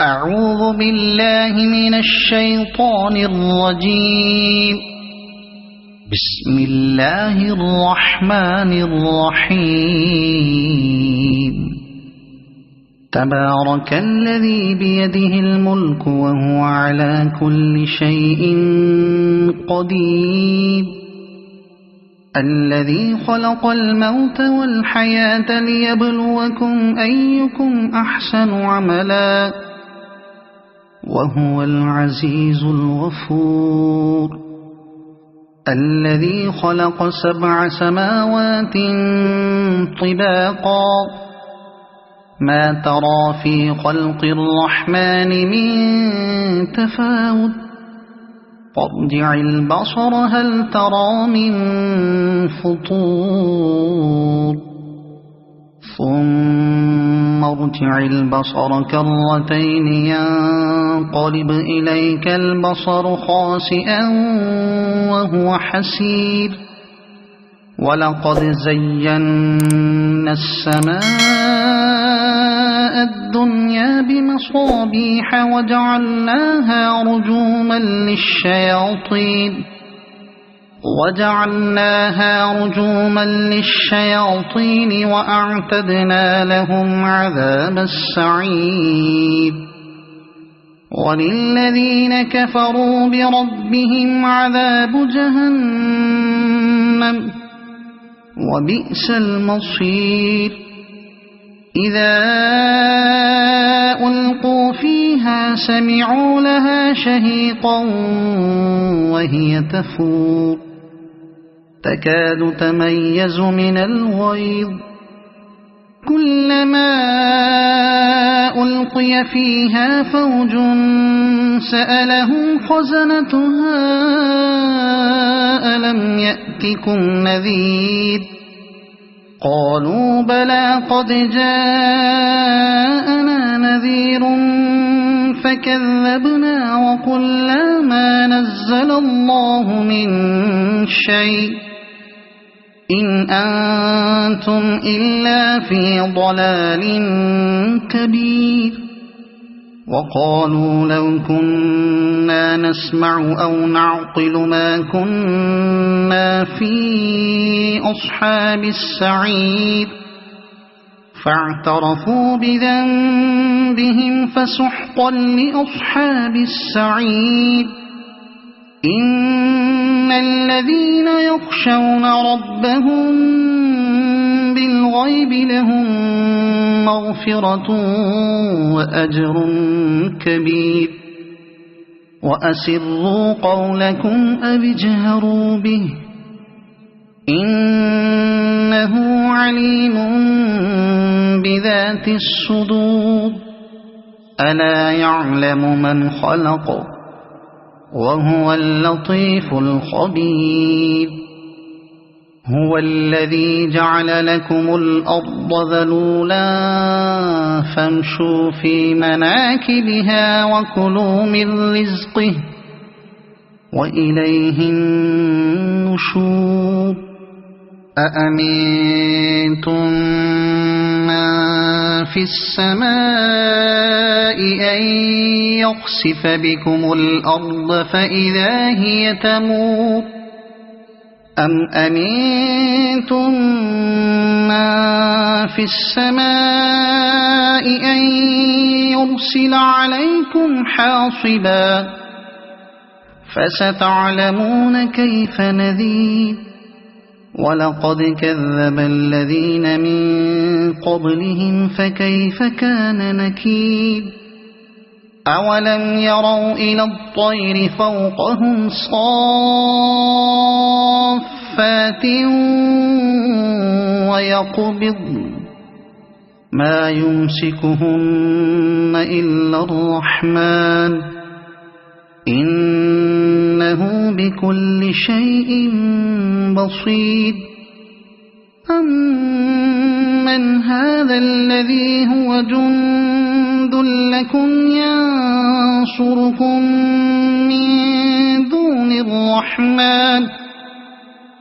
أعوذ بالله من الشيطان الرجيم. بسم الله الرحمن الرحيم. تبارك الذي بيده الملك وهو على كل شيء قدير. الذي خلق الموت والحياة ليبلوكم أيكم أحسن عملا وهو العزيز الغفور. الذي خلق 7 سماوات طباقا ما ترى في خلق الرحمن من تفاوت فارجع البصر هل ترى من فطور ثم ارجع البصر كرتين ينقلب إليك البصر خاسئا وهو حسير. ولقد زينا السماء الدنيا بمصابيح وجعلناها رجوما للشياطين وأعتدنا لهم عذاب السعير. وللذين كفروا بربهم عذاب جهنم وبئس المصير. إذا ألقوا فيها سمعوا لها شهيقا وهي تفور تكاد تميز من الغيظ. كلما ألقي فيها فوج سألهم خزنتها ألم يأتكم نذير قالوا بلى قد جاءنا نذير فكذبنا وقلنا ما نزل الله من شيء إن أنتم إلا في ضلال كبير. وقالوا لو كنا نسمع أو نعقل ما كنا في أصحاب السعير فاعترفوا بذنبهم فسحقا لأصحاب السعير. إن الذين يخشون ربهم بالغيب لهم مغفرة وأجر كبير. وأسروا قولكم أو اجهروا به إنه عليم بذات الصدور. ألا يعلم من خلق وهو اللطيف الخبير. هو الذي جعل لكم الأرض ذلولا فامشوا في مناكبها وكلوا من رزقه وإليه النشور. أأمنتم من في السماء أن يخسف بكم الأرض فإذا هي تمور أم أمنتم من في السماء أن يرسل عليكم حاصبا فستعلمون كيف نذير. ولقد كذب الذين من قبلهم فكيف كان نكير. أولم يروا إلى الطير فوقهم صافات ويقبضن ما يمسكهن إلا الرحمن إنه بكل شيء بصير. أمن هذا الذي هو جند لكم ينصركم من دون الرحمن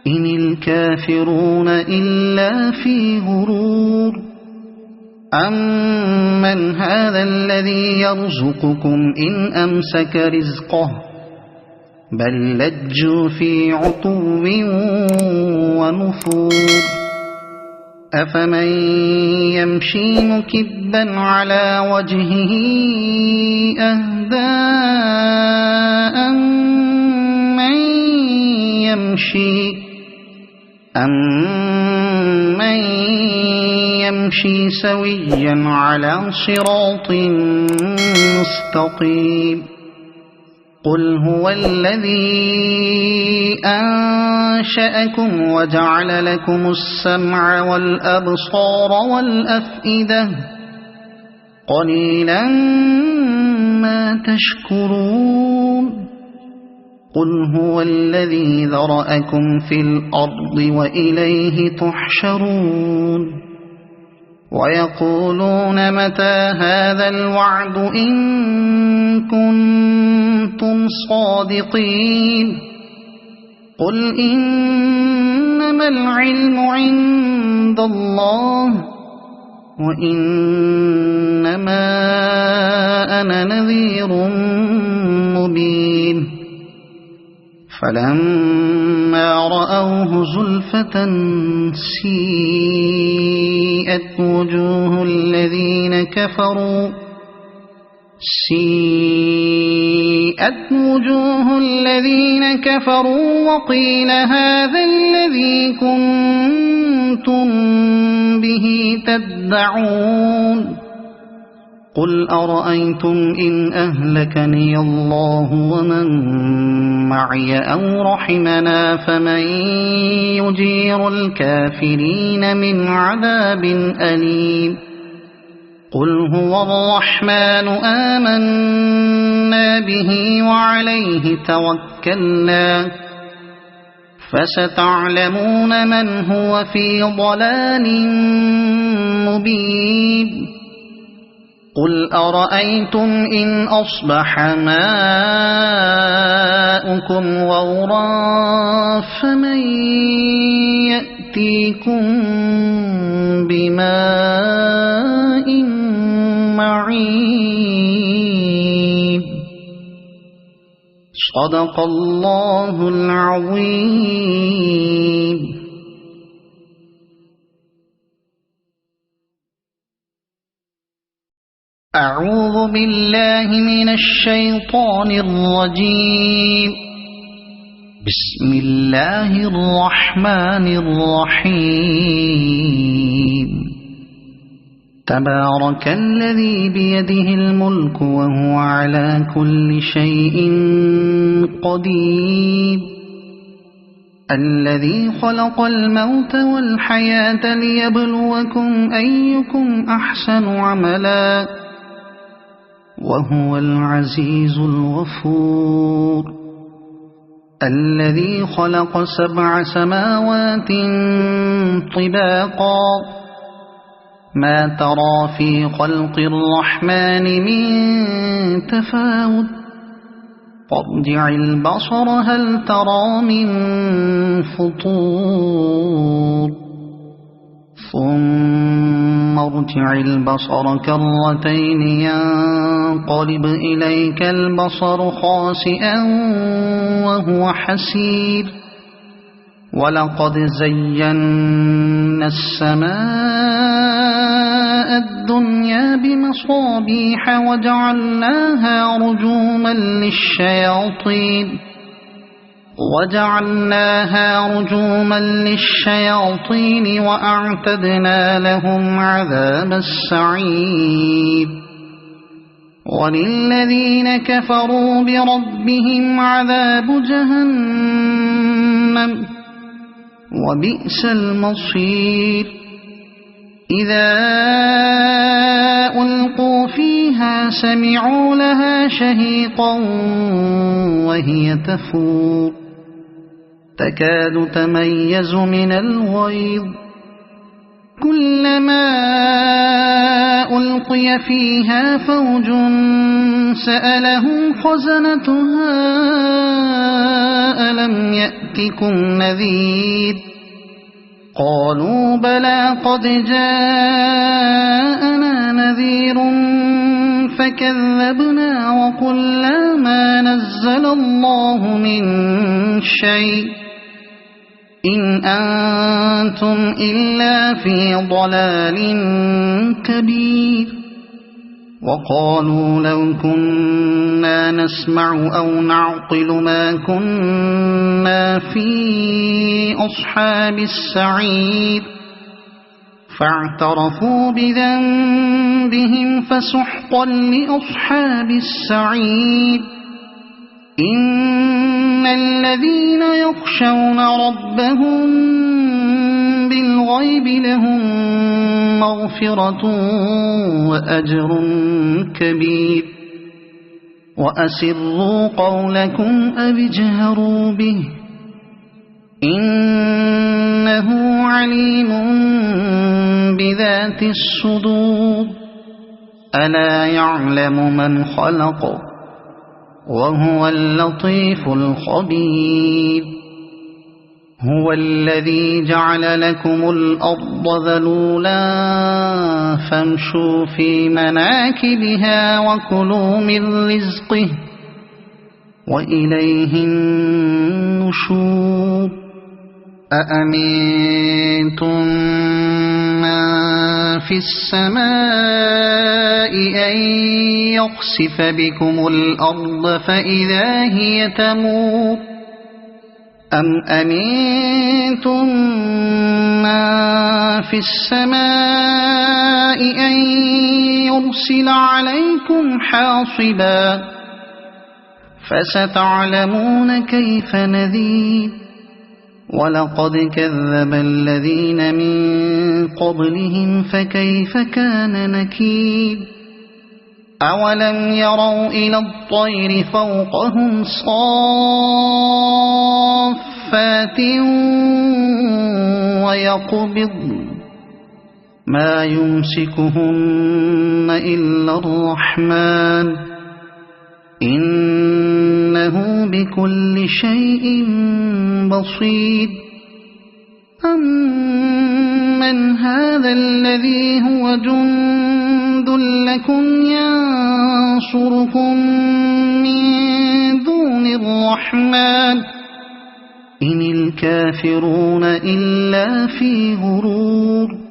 إن الكافرون إلا في غرور. أَمَّنْ هَذَا الَّذِي يَرْزُقُكُمْ إِنْ أَمْسَكَ رِزْقَهُ بَل لَّجُّوا فِي عُتُوٍّ وَنُفُورٍ أَفَمَن يَمْشِي مُكِبًّا عَلَى وَجْهِهِ أَهْدَىٰ أَمَّن يَمْشِي سَوِيًّا عَلَى صِرَاطٍ مُّسْتَقِيمٍ قُلْ هُوَ الَّذِي أَنشَأَكُمْ وَجَعَلَ لَكُمُ السَّمْعَ وَالْأَبْصَارَ وَالْأَفْئِدَةَ قَلِيلًا مَّا تَشْكُرُونَ قُلْ هُوَ الَّذِي ذَرَأَكُمْ فِي الْأَرْضِ وَإِلَيْهِ تُحْشَرُونَ وَيَقُولُونَ مَتَىٰ هَٰذَا الْوَعْدُ إِن كُنتُمْ صَادِقِينَ قُلْ إِنَّمَا الْعِلْمُ عِندَ اللَّهِ وَإِنَّمَا أَنَا نَذِيرٌ مُّبِينٌ فَلَمَّا رَأَوْهُ زُلْفَةً سِيئَتْ وُجُوهُ الَّذِينَ كَفَرُوا وَقِيلَ هَٰذَا الَّذِي كُنتُم بِهِ تَدَّعُونَ قُلْ أَرَأَيْتُمْ إِنْ أَهْلَكَنِيَ اللَّهُ وَمَن مَّعِيَ أَوْ رَحِمَنَا فَمَن يُجِيرُ الْكَافِرِينَ مِنْ عَذَابٍ أَلِيمٍ قُلْ هُوَ الرَّحْمَٰنُ آمَنَّا بِهِ وَعَلَيْهِ تَوَكَّلْنَا فَسَتَعْلَمُونَ مَنْ هُوَ فِي ضَلَالٍ مُّبِينٍ قُلْ أَرَأَيْتُمْ إِنْ أَصْبَحَ مَاؤُكُمْ غَوْرًا فَمَن يَأْتِيكُم بِمَاءٍ مَّعِينٍ صَدَقَ اللَّهُ الْعَظِيمُ. أعوذ بالله من الشيطان الرجيم. بسم الله الرحمن الرحيم. تبارك الذي بيده الملك وهو على كل شيء قدير. الذي خلق الموت والحياة ليبلوكم أيكم أحسن عملا وهو العزيز الغفور. الذي خلق 7 سماوات طباقا ما ترى في خلق الرحمن من تفاوت فارجع البصر هل ترى من فطور ثم ارجع البصر كرتين ينقلب إليك البصر خاسئا وهو حسير. ولقد زينا السماء الدنيا بمصابيح وجعلناها رجوما للشياطين وأعتدنا لهم عذاب السعير. وللذين كفروا بربهم عذاب جهنم وبئس المصير. إذا ألقوا فيها سمعوا لها شهيقا وهي تفور تكاد تميز من الغيظ كلما ألقي فيها فوج سألهم خزنتها ألم يأتكم نذير قالوا بلى قد جاءنا نذير فكذبنا وقلنا ما نزل الله من شيء إن أنتم إلا في ضلال كبير وقالوا لو كنا نسمع أو نعقل ما كنا في أصحاب السعير فاعترفوا بذنبهم فسحقا لأصحاب السعير إن الذين يخشون ربهم بالغيب لهم مغفرة وأجر كبير وأسروا قولكم أو اجهروا به إنه عليم بذات الصدور ألا يعلم من خلق وهو اللطيف الخبير هو الذي جعل لكم الأرض ذلولا فامشوا في مناكبها وكلوا من رزقه وإليه النشور أأمنتم من في السماء أن يخسف بكم الأرض فإذا هي تمور أم أمنتم من في السماء أن يرسل عليكم حاصبا فستعلمون كيف نذير ولقد كذب الذين من قبلهم فكيف كان نكير أولم يروا إلى الطير فوقهم صافات ويقبض ما يمسكهن إلا الرحمن إنه بكل شيء بصير أمن هذا الذي هو جند لكم ينصركم من دون الرحمن إن الكافرون إلا في غرور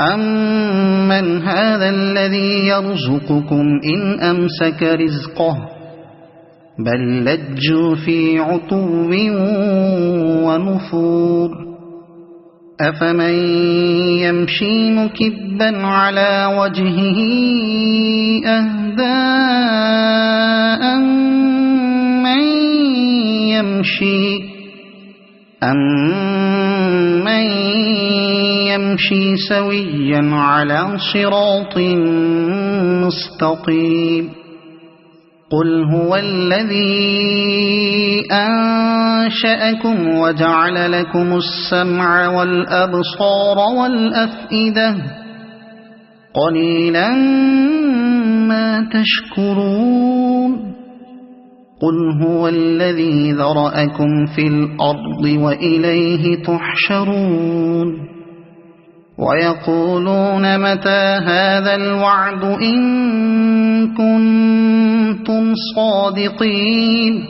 أمن هذا الذي يرزقكم إن أمسك رزقه بل لجوا في عتو ونفور أفمن يمشي مكبا على وجهه أهدى أمن يمشي سويا على صراط مستقيم قل هو الذي أنشأكم وجعل لكم السمع والأبصار والأفئدة قليلا ما تشكرون قل هو الذي ذرأكم في الأرض وإليه تحشرون ويقولون متى هذا الوعد إن كنتم صادقين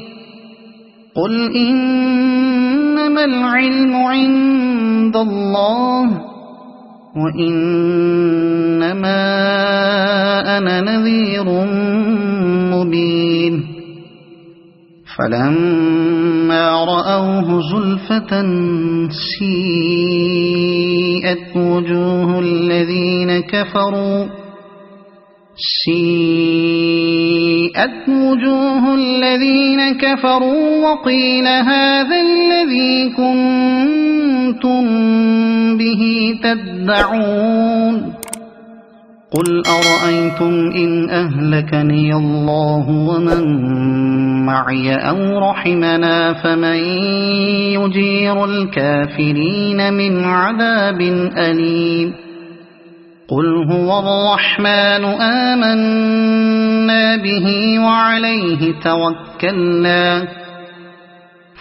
قل إنما العلم عند الله وإنما أنا نذير مبين فلما رأوه زلفة سيئت وجوه الذين كفروا وقيل هذا الذي كنتم به تدعون قل أرأيتم إن أهلكني الله ومن معي أو رحمنا فمن يجير الكافرين من عذاب أليم قل هو الرحمن آمنا به وعليه توكلنا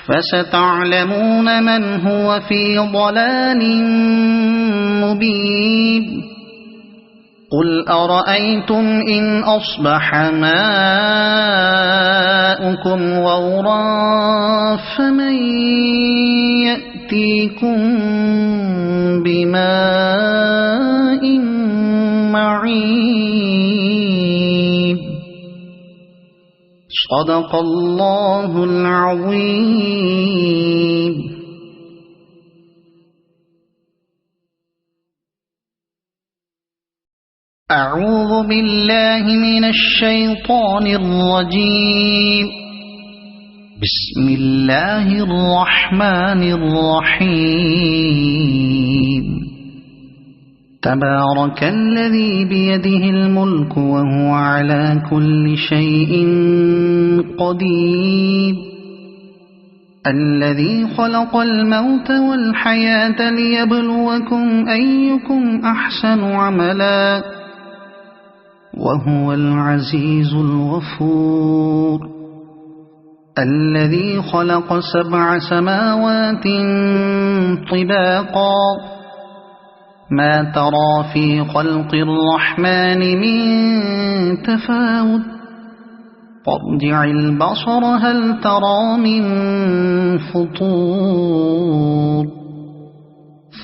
فستعلمون من هو في ضلال مبين قل أرأيتم إن أصبح ماؤكم غورا فمن يأتيكم بماء معين صدق الله العظيم. أعوذ بالله من الشيطان الرجيم. بسم الله الرحمن الرحيم. تبارك الذي بيده الملك وهو على كل شيء قدير الذي خلق الموت والحياة ليبلوكم أيكم أحسن عملا وهو العزيز الغفور الذي خلق 7 سماوات طباقا ما ترى في خلق الرحمن من تفاوت فارجع البصر هل ترى من فطور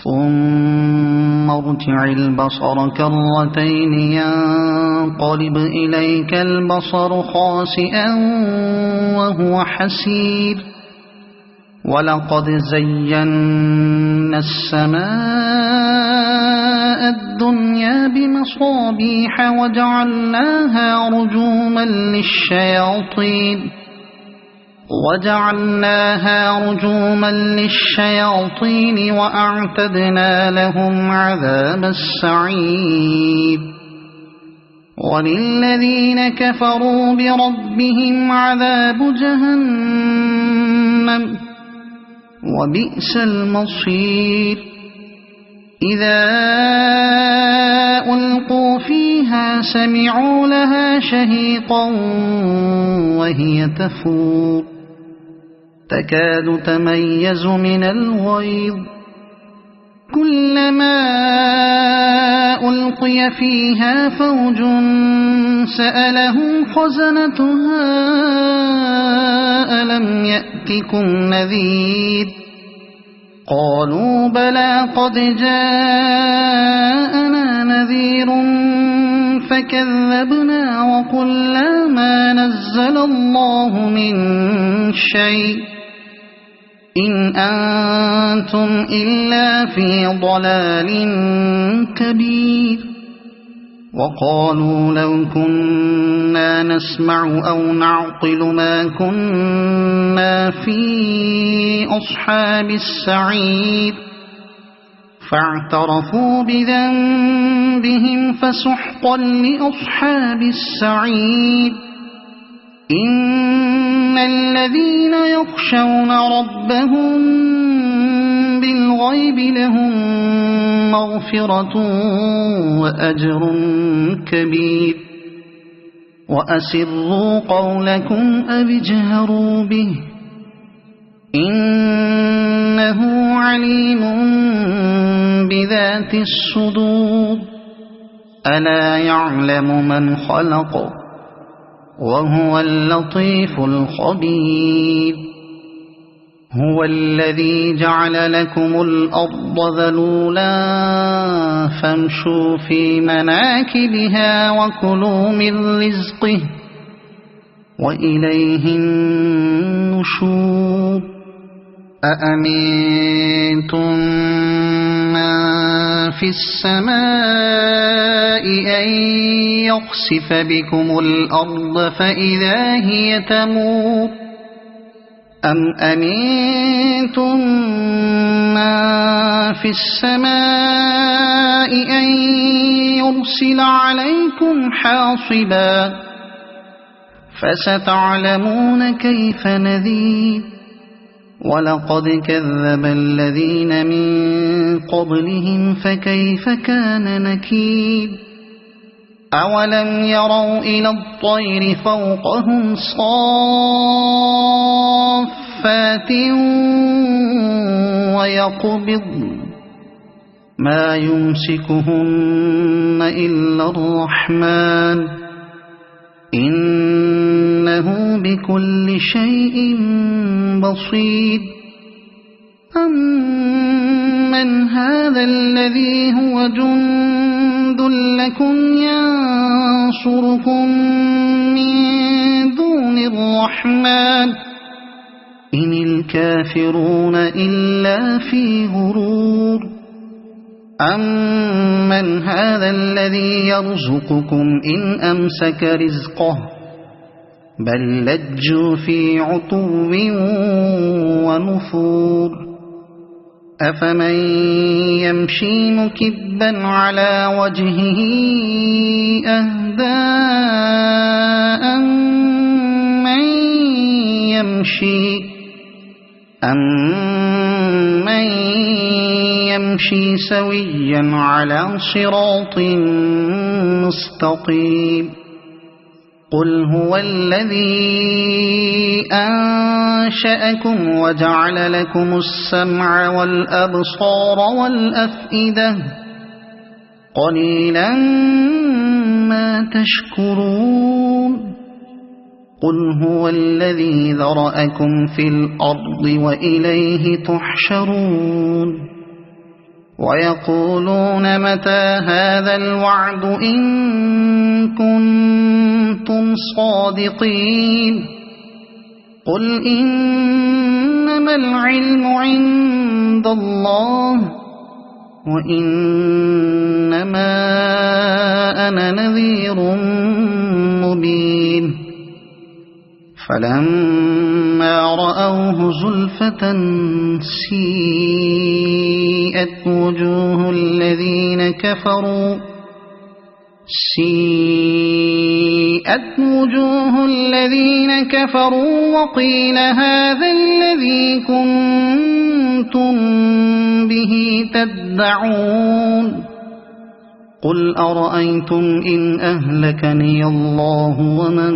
ثم ارجع البصر كرتين ينقلب إليك البصر خاسئا وهو حسير ولقد زينا السماء الدنيا بمصابيح وجعلناها رجوما للشياطين وأعتدنا لهم عذاب السعير وللذين كفروا بربهم عذاب جهنم وبئس المصير إذا ألقوا فيها سمعوا لها شهيقا وهي تفور تكاد تميز من الغيظ كلما ألقي فيها فوج سألهم خزنتها ألم يأتكم نذير قالوا بلى قد جاءنا نذير فكذبنا وقلنا ما نزل الله من شيء إن أنتم إلا في ضلال كبير وقالوا لو كنا نسمع أو نعقل ما كنا في أصحاب السعير فاعترفوا بذنبهم فسحقا لأصحاب السعير إن الذين يخشون ربهم بالغيب لهم مغفرة وأجر كبير وأسروا قولكم أو اجهروا به إنه عليم بذات الصدور ألا يعلم من خلق وهو اللطيف الخبير هو الذي جعل لكم الأرض ذلولا فامشوا في مناكبها وكلوا من رزقه وإليه النشور أأمنتم من في السماء أن يخسف بكم الأرض فإذا هي تمور أم أمنتم من في السماء أن يرسل عليكم حاصبا فستعلمون كيف نذير ولقد كذب الذين من قبلهم فكيف كان نكير أولم يروا إلى الطير فوقهم صافات ويقبض ما يمسكهن إلا الرحمن إنه بكل شيء بصير أمن هذا الذي هو جند لكم ينصركم من دون الرحمن إن الكافرون إلا في غرور أمن هذا الذي يرزقكم إن أمسك رزقه بل لجوا في عتو ونفور أفمن يمشي مكبا على وجهه أهدى أمن يمشي سويا على صراط مستقيم قل هو الذي أنشأكم وجعل لكم السمع والأبصار والأفئدة قليلا ما تشكرون قل هو الذي ذرأكم في الأرض وإليه تحشرون ويقولون متى هذا الوعد إن كنتم صادقين قل إنما العلم عند الله وإنما أنا نذير مبين فلما رأوه زلفة سيئت وجوه الذين كفروا وقيل هذا الذي كنتم به تدعون قل أرأيتم إن أهلكني الله ومن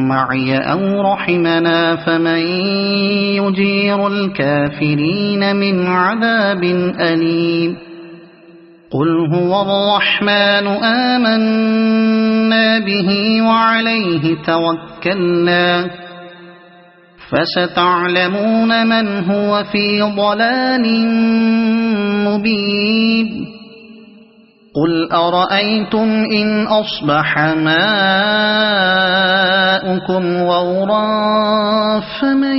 معي أو رحمنا فمن يجير الكافرين من عذاب أليم قل هو الرحمن آمنا به وعليه توكلنا فستعلمون من هو في ضلال مبين قل أرأيتم إن أصبح ماؤكم غورا فمن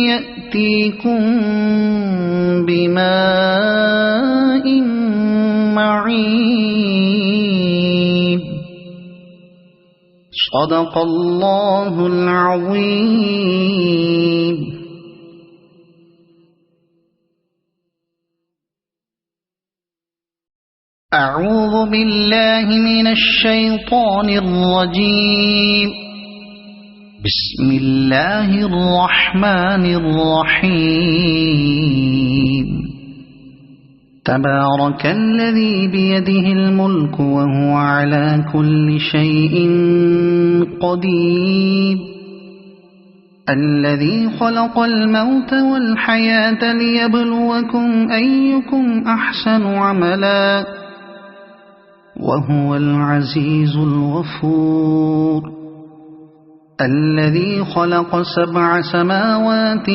يأتيكم بماء معين صدق الله العظيم أعوذ بالله من الشيطان الرجيم بسم الله الرحمن الرحيم تبارك الذي بيده الملك وهو على كل شيء قدير الذي خلق الموت والحياة ليبلوكم أيكم أحسن عملا وهو العزيز الغفور الذي خلق 7 سماوات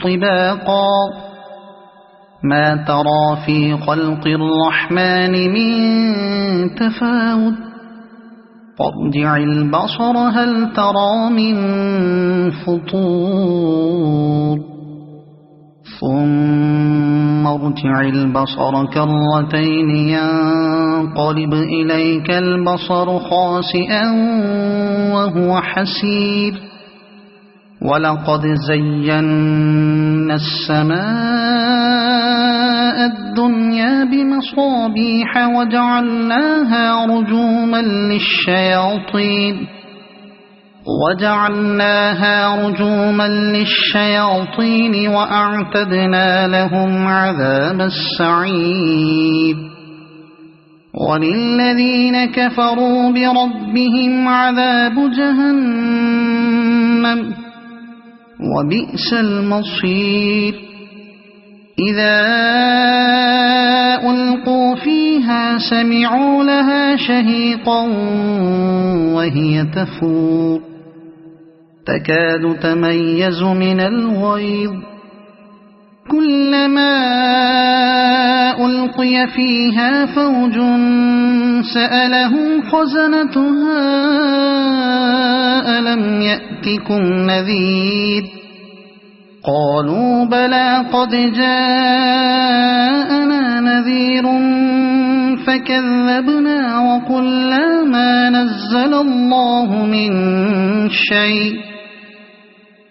طباقا ما ترى في خلق الرحمن من تفاوت فارجع البصر هل ترى من فطور ثم ارجع البصر كرتين ينقلب إليك البصر خاسئا وهو حسير ولقد زينا السماء الدنيا بمصابيح وجعلناها رجوما للشياطين وأعتدنا لهم عذاب السعير وللذين كفروا بربهم عذاب جهنم وبئس المصير إذا ألقوا فيها سمعوا لها شهيقا وهي تفور تكاد تميز من الغيظ كلما ألقي فيها فوج سألهم خزنتها ألم يأتكم نذير قالوا بلى قد جاءنا نذير فكذبنا وقلنا ما نزل الله من شيء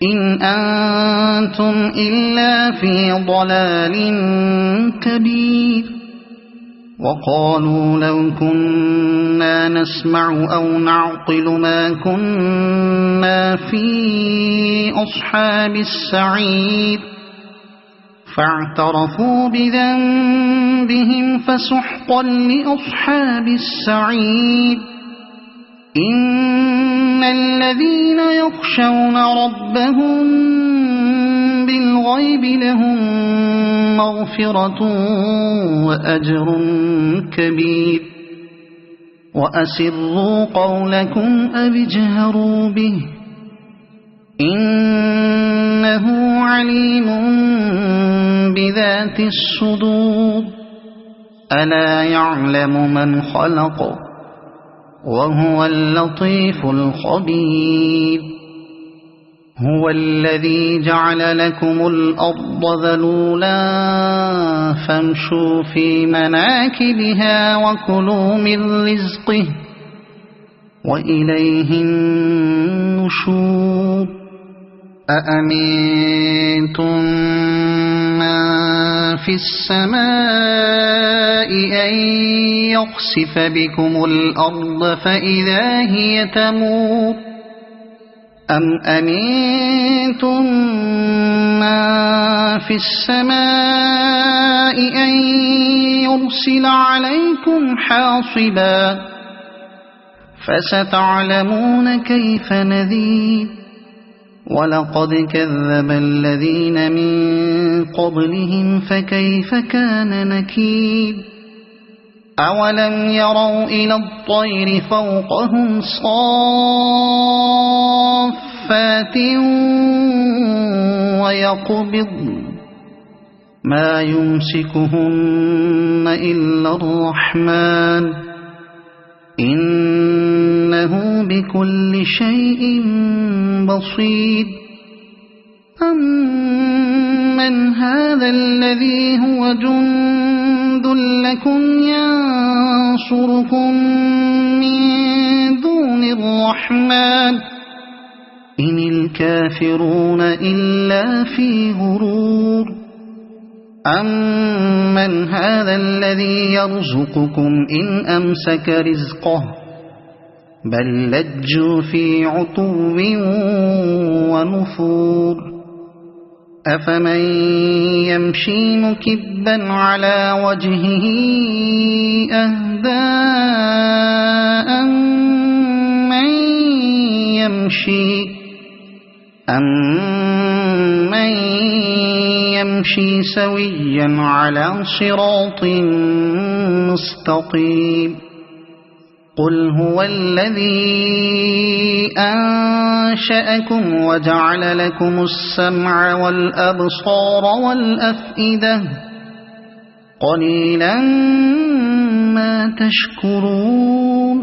إن أنتم إلا في ضلال كبير وقالوا لو كنا نسمع أو نعقل ما كنا في أصحاب السعير فاعترفوا بذنبهم فسحقا لأصحاب السعير إن الذين يخشون ربهم بالغيب لهم مغفرة وأجر كبير وأسروا قولكم أو اجهروا به إنه عليم بذات الصدور ألا يعلم من خلق وهو اللطيف الخبير هو الذي جعل لكم الأرض ذلولا فامشوا في مناكبها وكلوا من رزقه وإليه النشور أأمنتم من في السماء أن يخسف بكم الأرض فإذا هي تمور أم أمنتم من في السماء أن يرسل عليكم حاصبا فستعلمون كيف نذير ولقد كذب الذين من قبلهم فكيف كان نكير أولم يروا إلى الطير فوقهم صافات ويقبض ما يمسكهن إلا الرحمن إنه بكل شيء بصير أمن هذا الذي هو جند لكم ينصركم من دون الرحمن إن الكافرون إلا في غرور أمن هذا الذي يرزقكم إن أمسك رزقه بل لجوا في عتو ونفور أفمن يمشي مكبا على وجهه أهدى أمن يمشي سويا على صراط مستقيم قل هو الذي أنشأكم وجعل لكم السمع والأبصار والأفئدة قليلا ما تشكرون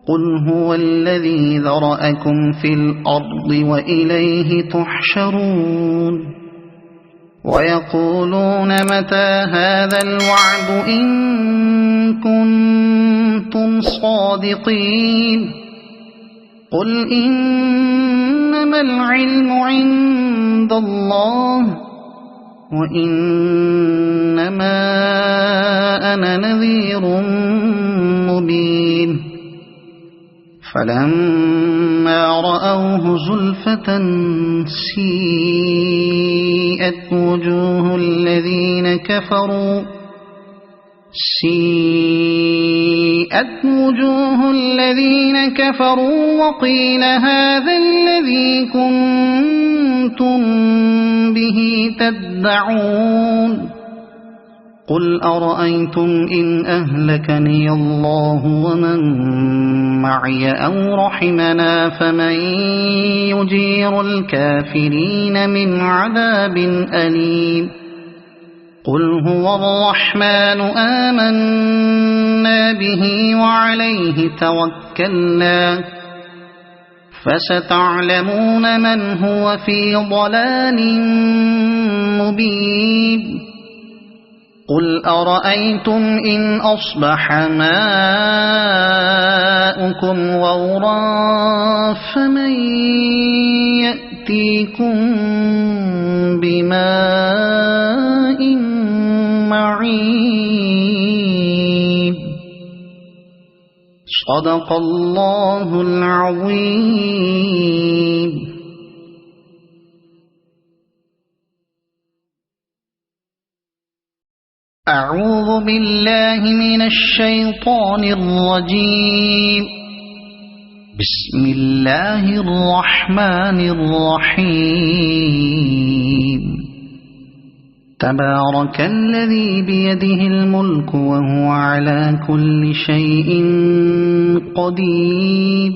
قل هو الذي ذرأكم في الأرض وإليه تحشرون ويقولون متى هذا الوعد إن كنتم صادقين قل إنما العلم عند الله وإنما أنا نذير مبين فلما رأوه زلفة سيئت وجوه الذين كفروا وقيل هذا الذي كنتم كنتم به تدعون قل أرأيتم إن أهلكني الله ومن معي أو رحمنا فمن يجير الكافرين من عذاب أليم قل هو الرحمن آمنا به وعليه توكلنا فستعلمون من هو في ضلال مبين قل أرأيتم إن أصبح ماؤكم غورا فمن يأتيكم بماء معين صدق الله العظيم. أعوذ بالله من الشيطان الرجيم. بسم الله الرحمن الرحيم. تبارك الذي بيده الملك وهو على كل شيء قدير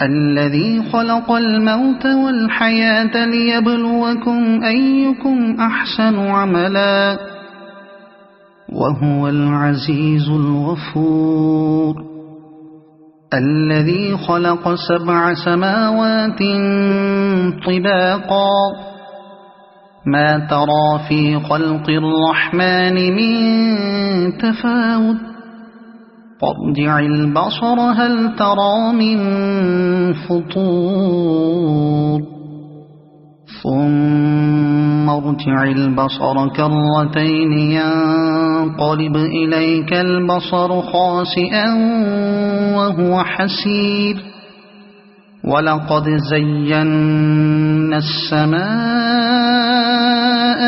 الذي خلق الموت والحياة ليبلوكم أيكم أحسن عملا وهو العزيز الغفور الذي خلق 7 سماوات طباقا ما ترى في خلق الرحمن من تفاوت فارجع البصر هل ترى من فطور ثم ارجع البصر كرتين ينقلب إليك البصر خاسئا وهو حسير ولقد زينا السماء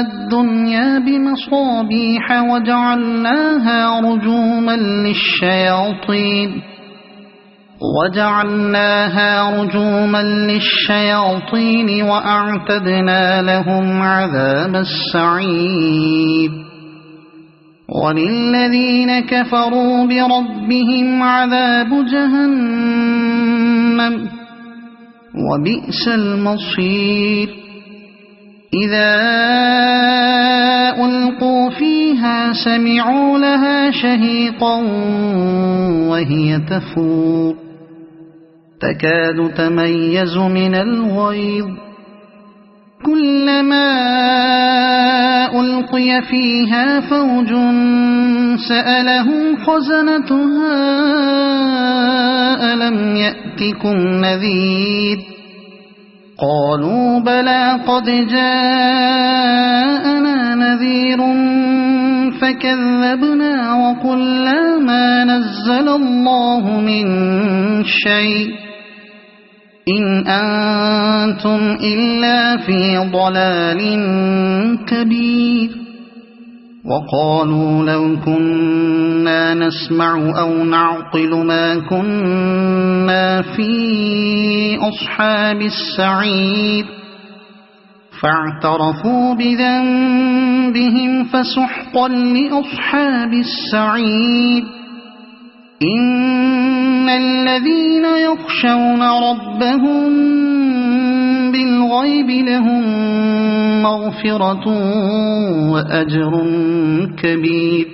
الدنيا بمصابيح وجعلناها رجوما للشياطين وأعتدنا لهم عذاب السعير وللذين كفروا بربهم عذاب جهنم وبئس المصير إذا ألقوا فيها سمعوا لها شهيقا وهي تفور تكاد تميز من الغيظ كلما ألقي فيها فوج سألهم خزنتها ألم يأتكم نذير قالوا بلى قد جاءنا نذير فكذبنا وقلنا ما نزل الله من شيء إن أنتم إلا في ضلال كبير وقالوا لو كنا نسمع أو نعقل ما كنا في أصحاب السعير فاعترفوا بذنبهم فسحقا لأصحاب السعير إن الذين يخشون ربهم بالغيب لهم مغفرة وأجر كبير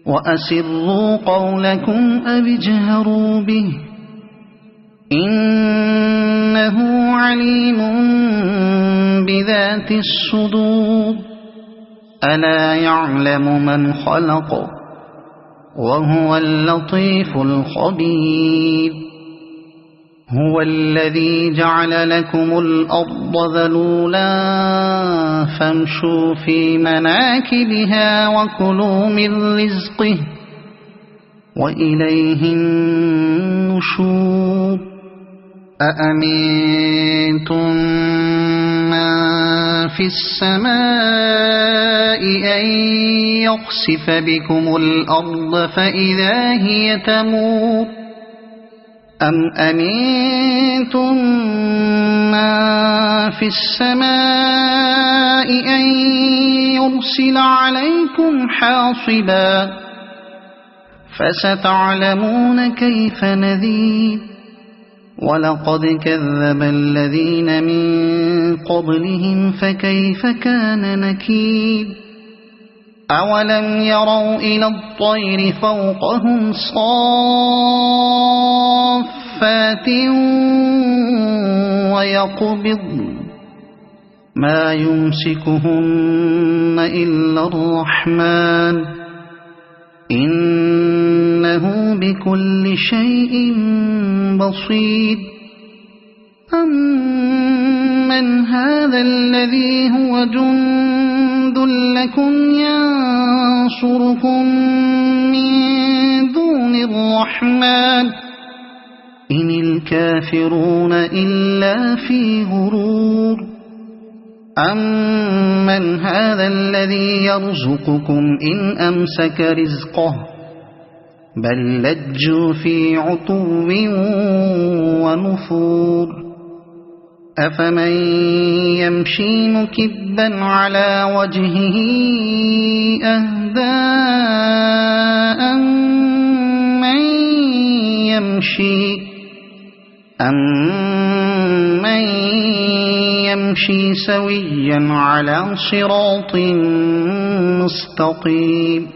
وأسروا قولكم أو اجهروا به إنه عليم بذات الصدور ألا يعلم من خلق وهو اللطيف الخبير هو الذي جعل لكم الأرض ذلولا فامشوا في مناكبها وكلوا من رزقه وإليه النشور أأمنتم من في السماء أن يخسف بكم الأرض فإذا هي تمور أم أمنتم في السماء أن يرسل عليكم حاصبا فستعلمون كيف نذير ولقد كذب الذين من قبلهم فكيف كان نكير أولم يروا إلى الطير فوقهم صافات ويقبض ما يمسكهن إلا الرحمن إنه بكل شيء بصير أمن هذا الذي هو جند لكم ينصركم من دون الرحمن إن الكافرون إلا في غرور أمن هذا الذي يرزقكم إن أمسك رزقه بل لجوا في عتو ونفور أفمن يمشي مكبا على وجهه أهدى أمن يمشي سويا على صراط مستقيم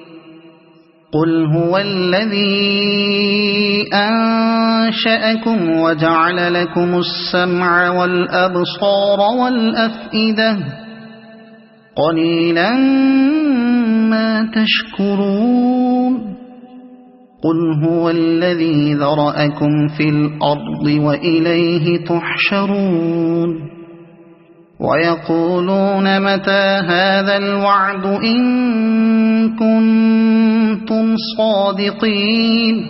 قل هو الذي أنشأكم وجعل لكم السمع والأبصار والأفئدة قليلا ما تشكرون قل هو الذي ذرأكم في الأرض وإليه تحشرون ويقولون متى هذا الوعد إن كنتم صادقين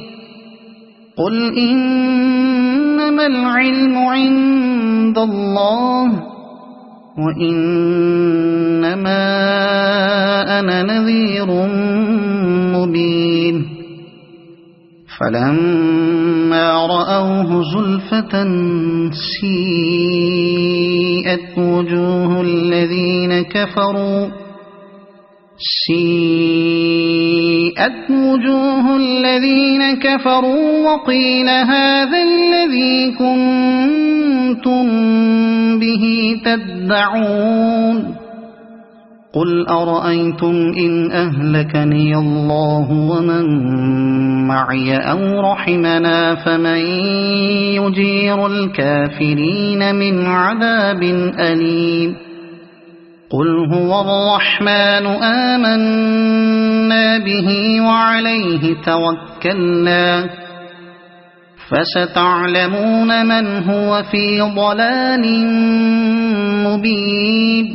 قل إنما العلم عند الله وإنما أنا نذير مبين فلما رأوه زلفة سيئت وجوه الذين كفروا وقيل هذا الذي كنتم به تدعون قل أرأيتم إن أهلكني الله ومن معي أو رحمنا فمن يجير الكافرين من عذاب أليم قل هو الرحمن آمنا به وعليه توكلنا فستعلمون من هو في ضلال مبين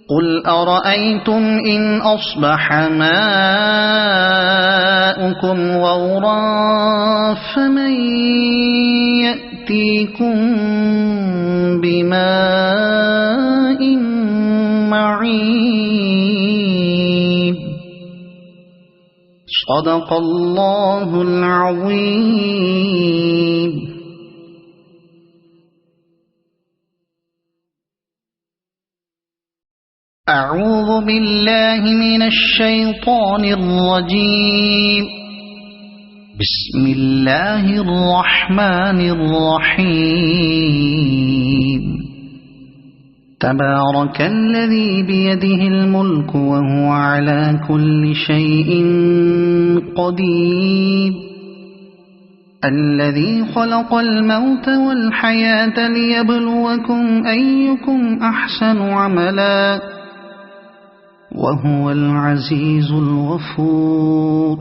قل أرأيتم إن أصبح ماؤكم غورا فمن يأتيكم بماء معين صدق الله العظيم. أعوذ بالله من الشيطان الرجيم. بسم الله الرحمن الرحيم. تبارك الذي بيده الملك وهو على كل شيء قدير الذي خلق الموت والحياة ليبلوكم أيكم أحسن عملا وهو العزيز الغفور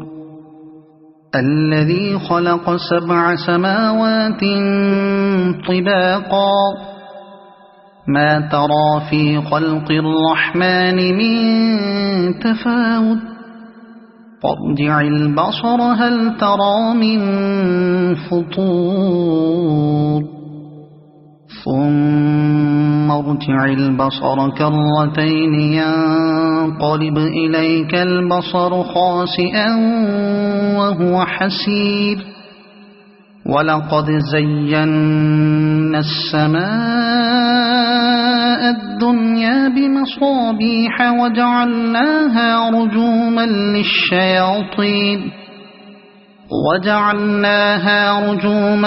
الذي خلق 7 سماوات طباقا ما ترى في خلق الرحمن من تفاوت فارجع البصر هل ترى من فطور ثم ارجع البصر كرتين ينقلب إليك البصر خاسئا وهو حسير ولقد زينا السماء الدنيا بمصابيح وجعلناها رجوما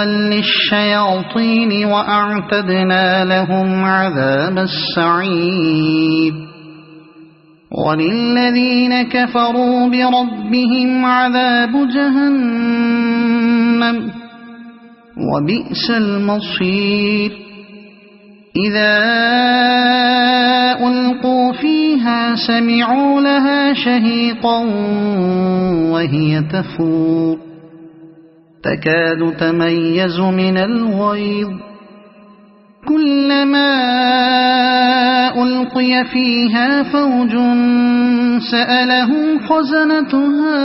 للشياطين وأعتدنا لهم عذاب السعير وللذين كفروا بربهم عذاب جهنم وبئس المصير إذا ألقوا فيها سمعوا لها شهيقا وهي تفور تكاد تميز من الغيظ كلما ألقي فيها فوج سألهم خزنتها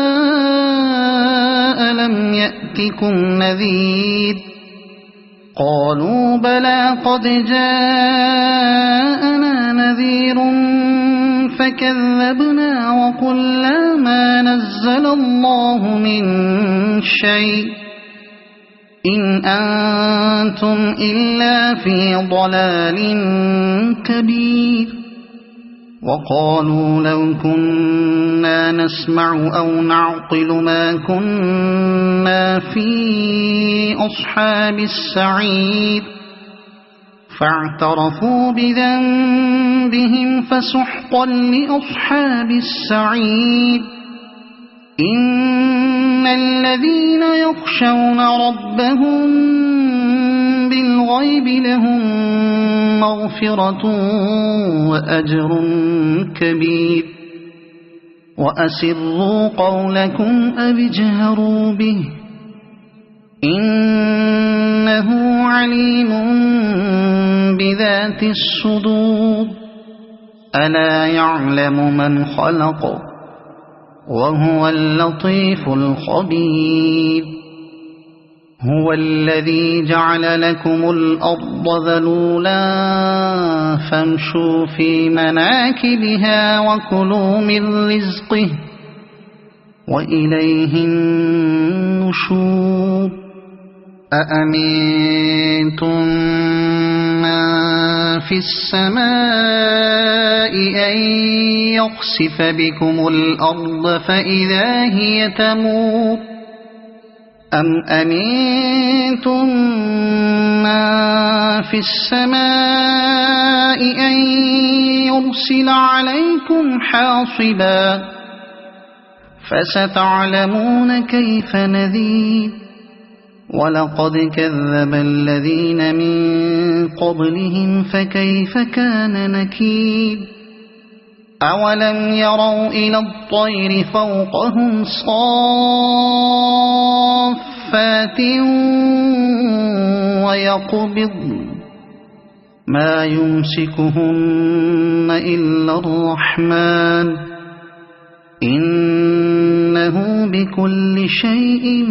ألم يأتكم نذير قالوا بلى قد جاءنا نذير فكذبنا وقلنا ما نزل الله من شيء إن أنتم إلا في ضلال كبير وقالوا لو كنا نسمع أو نعقل ما كنا في أصحاب السعير فاعترفوا بذنبهم فسحقا لأصحاب السعير إن الذين يخشون ربهم بالغيب لهم مغفرة وأجر كبير وأسروا قولكم أو اجهروا به إنه عليم بذات الصدور ألا يعلم من خلق وهو اللطيف الخبير هو الذي جعل لكم الأرض ذلولا فامشوا في مناكبها وكلوا من رزقه وإليه النشور أأمنتم من في السماء أن يخسف بكم الأرض فإذا هي تمور أم أمنتم من في السماء أن يرسل عليكم حاصبا فستعلمون كيف نذير ولقد كذب الذين من قبلهم فكيف كان نكير أولم يروا إلى الطير فوقهم صافات ويقبضن ما يمسكهن إلا الرحمن إنه بكل شيء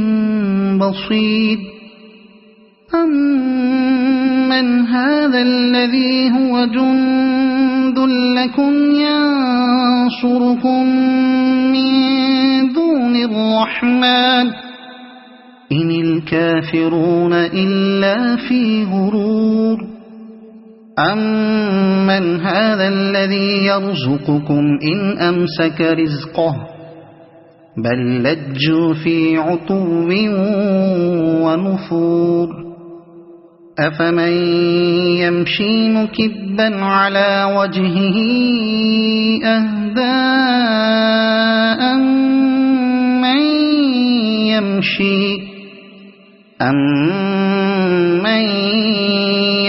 بصير أمن هذا الذي هو جند لكم ينصركم من دون الرحمن إن الكافرون إلا في غرور أمن هذا الذي يرزقكم إن أمسك رزقه بل لجوا في عتو ونفور أفمن يمشي مكبا على وجهه أهدى أمن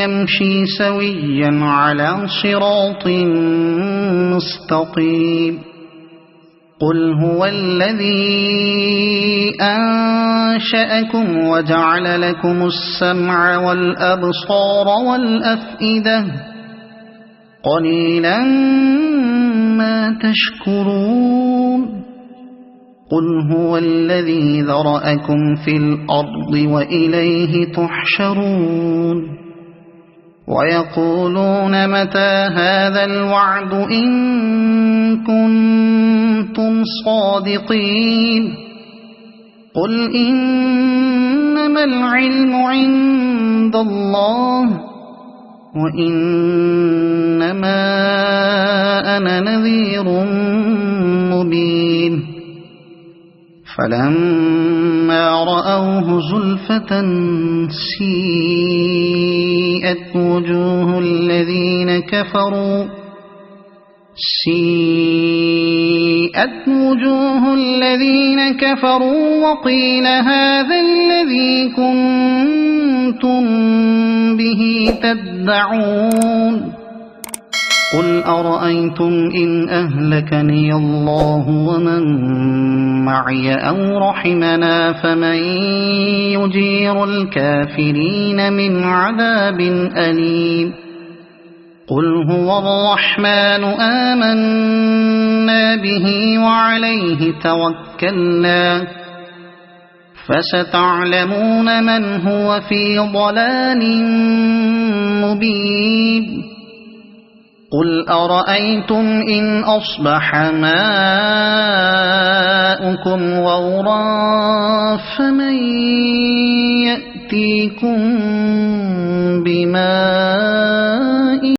يمشي سويا على صراط مستقيم قل هو الذي أنشأكم وجعل لكم السمع والأبصار والأفئدة قليلا ما تشكرون قل هو الذي ذرأكم في الأرض وإليه تحشرون ويقولون متى هذا الوعد إن كنتم صادقين قل إنما إنما العلم عند الله وإنما أنا نذير مبين فلما رأوه زلفة سيئت وجوه الذين كفروا وقيل هذا الذي كنتم به تدعون قل أرأيتم إن أهلكني الله ومن معي أو رحمنا فمن يجير الكافرين من عذاب أليم قل هو الرحمن آمنا به وعليه توكلنا فستعلمون من هو في ضلال مبين قل أرأيتم إن أصبح ماؤكم غورا فمن يأتيكم بماء